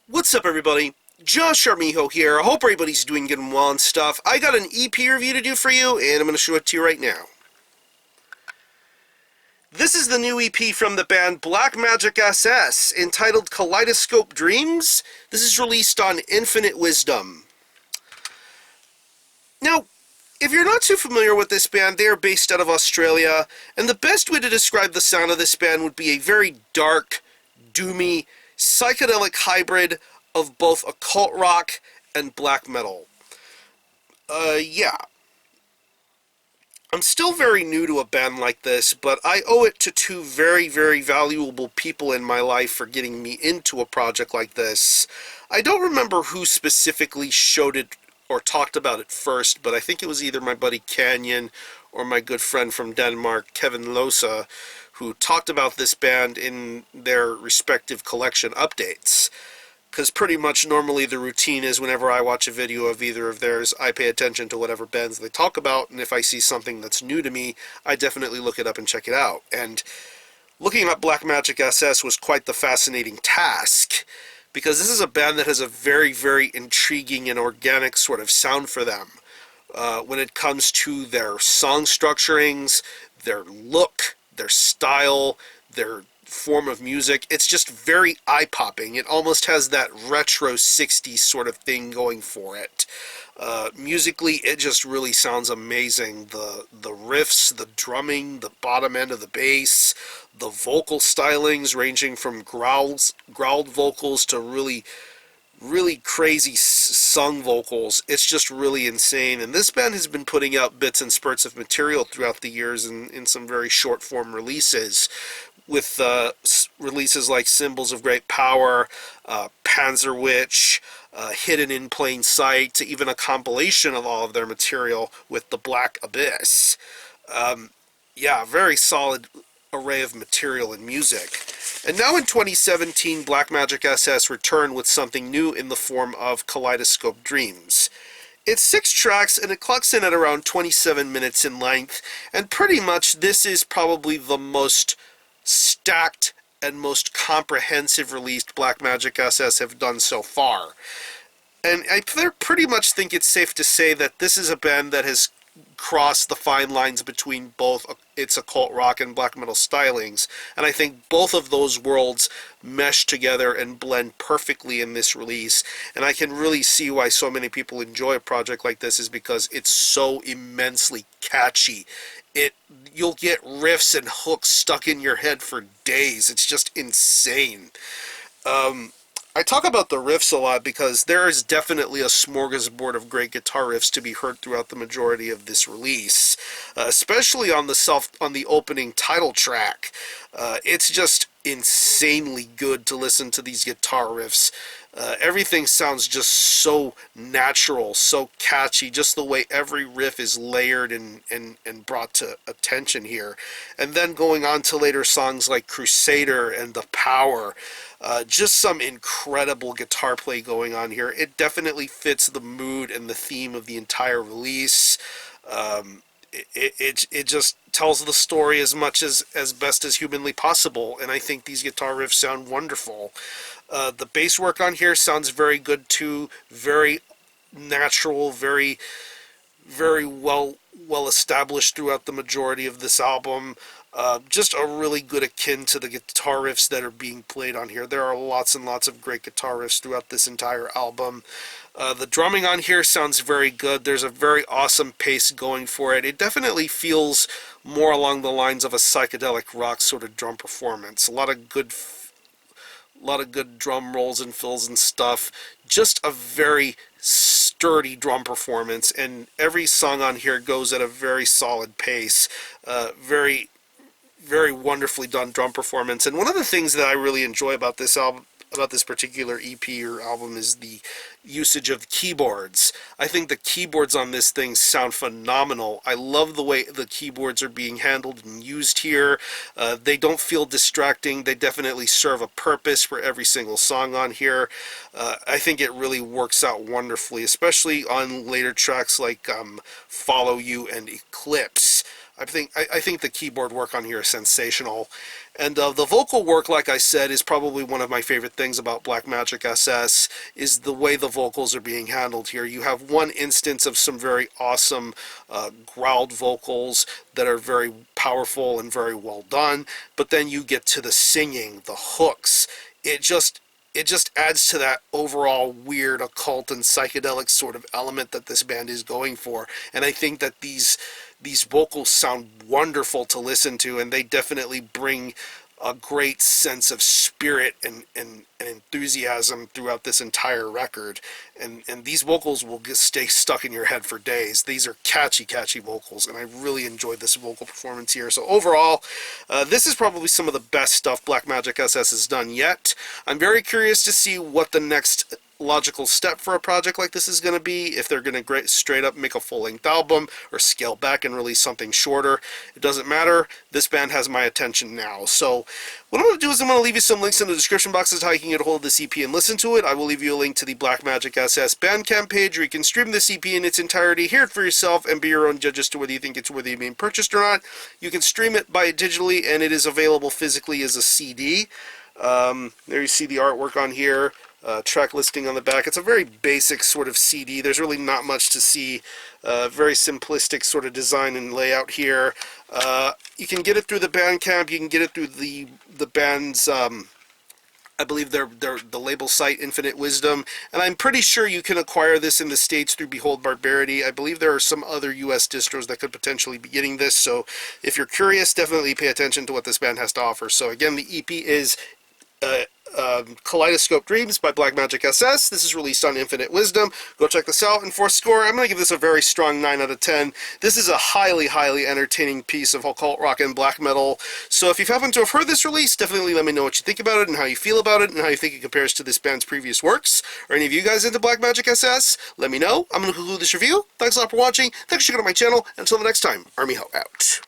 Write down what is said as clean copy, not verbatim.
What's up, everybody? Josh Armijo here. I hope everybody's doing good and well and stuff. I got an EP review to do for you, and I'm going to show it to you right now. This is the new EP from the band Magick SS, entitled Kaleidoscope Dreams. This is released on Infinite Wisdom. Now, if you're not too familiar with this band, they are based out of Australia, and the best way to describe the sound of this band would be a very dark, doomy, psychedelic hybrid of both occult rock and black metal. Yeah. I'm still very new to a band like this, but I owe it to two very, very valuable people in my life for getting me into a project like this. I don't remember who specifically showed it or talked about it first, but I think it was either my buddy Canyon or my good friend from Denmark, Kevin Losa, who talked about this band in their respective collection updates. Because pretty much normally the routine is whenever I watch a video of either of theirs, I pay attention to whatever bands they talk about, and if I see something that's new to me, I definitely look it up and check it out. And looking up Magick SS was quite the fascinating task, because this is a band that has a very, very intriguing and organic sort of sound for them. When it comes to their song structurings, their look, their style, their form of music, it's just very eye-popping. It almost has that retro 60s sort of thing going for it. Musically, it just really sounds amazing. The riffs, the drumming, the bottom end of the bass, the vocal stylings ranging from growled vocals to really crazy sung vocals. It's just really insane, and this band has been putting out bits and spurts of material throughout the years in some very short form releases, with releases like Symbols of Great Power, Panzer Witch, Hidden in Plain Sight, to even a compilation of all of their material with The Black Abyss. Yeah, very solid array of material and music. And now in 2017, Magick SS returned with something new in the form of Kaleidoscope Dreams. It's 6 tracks, and it clocks in at around 27 minutes in length, and pretty much this is probably the most stacked and most comprehensive released Magick SS have done so far. And I pretty much think it's safe to say that this is a band that has crossed the fine lines between both its occult rock and black metal stylings, and I think both of those worlds mesh together and blend perfectly in this release. And I can really see why so many people enjoy a project like this, is because it's so immensely catchy. You'll get riffs and hooks stuck in your head for days. It's just insane. I talk about the riffs a lot because there is definitely a smorgasbord of great guitar riffs to be heard throughout the majority of this release, especially on the opening title track. It's just insanely good to listen to these guitar riffs. Everything sounds just so natural, so catchy, just the way every riff is layered and brought to attention here. And then going on to later songs like Crusader and The Power, just some incredible guitar play going on here. It definitely fits the mood and the theme of the entire release. It just tells the story as much as best as humanly possible, and I think these guitar riffs sound wonderful. The bass work on here sounds very good too, very natural, very well established throughout the majority of this album. Just a really good akin to the guitar riffs that are being played on here. There are lots and lots of great guitar riffs throughout this entire album. The drumming on here sounds very good. There's a very awesome pace going for it. It definitely feels more along the lines of a psychedelic rock sort of drum performance. A lot of good drum rolls and fills and stuff. Just a very sturdy drum performance, and every song on here goes at a very solid pace. Very wonderfully done drum performance. And one of the things that I really enjoy about this album, about this particular EP or album, is the usage of keyboards. I think the keyboards on this thing sound phenomenal. I love the way the keyboards are being handled and used here. They don't feel distracting. They definitely serve a purpose for every single song on here. I think it really works out wonderfully, especially on later tracks like Follow You and Eclipse. I think the keyboard work on here is sensational. And the vocal work, like I said, is probably one of my favorite things about Blackmagic SS, is the way the vocals are being handled here. You have one instance of some very awesome growled vocals that are very powerful and very well done, but then you get to the singing, the hooks. It just adds to that overall weird occult and psychedelic sort of element that this band is going for. And I think that these vocals sound wonderful to listen to, and they definitely bring a great sense of spirit and enthusiasm throughout this entire record. And these vocals will just stay stuck in your head for days. These are catchy vocals, and I really enjoyed this vocal performance here. So overall, this is probably some of the best stuff Blackmagic SS has done yet. I'm very curious to see what the next logical step for a project like this is going to be, if they're going to straight up make a full-length album or scale back and release something shorter. It doesn't matter. This band has my attention now. So what I'm going to do is I'm going to leave you some links in the description box as to how you can get a hold of this EP and listen to it. I will leave you a link to the Blackmagic SS Bandcamp page where you can stream this EP in its entirety, hear it for yourself, and be your own judge as to whether you think it's worthy of being purchased or not. You can stream it by digitally, and it is available physically as a CD. There you see the artwork on here. Track listing on the back. It's a very basic sort of CD. There's really not much to see. Very simplistic sort of design and layout here. You can get it through the Bandcamp. You can get it through the band's, I believe the label site, Infinite Wisdom. And I'm pretty sure you can acquire this in the States through Behold Barbarity. I believe there are some other US distros that could potentially be getting this. So if you're curious, definitely pay attention to what this band has to offer. So again, the EP is Kaleidoscope Dreams by Blackmagic SS. This is released on Infinite Wisdom. Go check this out. And for a score, I'm going to give this a very strong 9 out of 10. This is a highly entertaining piece of occult rock and black metal. So if you happen to have heard this release, definitely let me know what you think about it and how you feel about it and how you think it compares to this band's previous works. Are any of you guys into Blackmagic SS? Let me know. I'm going to conclude this review. Thanks a lot for watching. Thanks for checking out my channel. Until the next time, Army Ho out.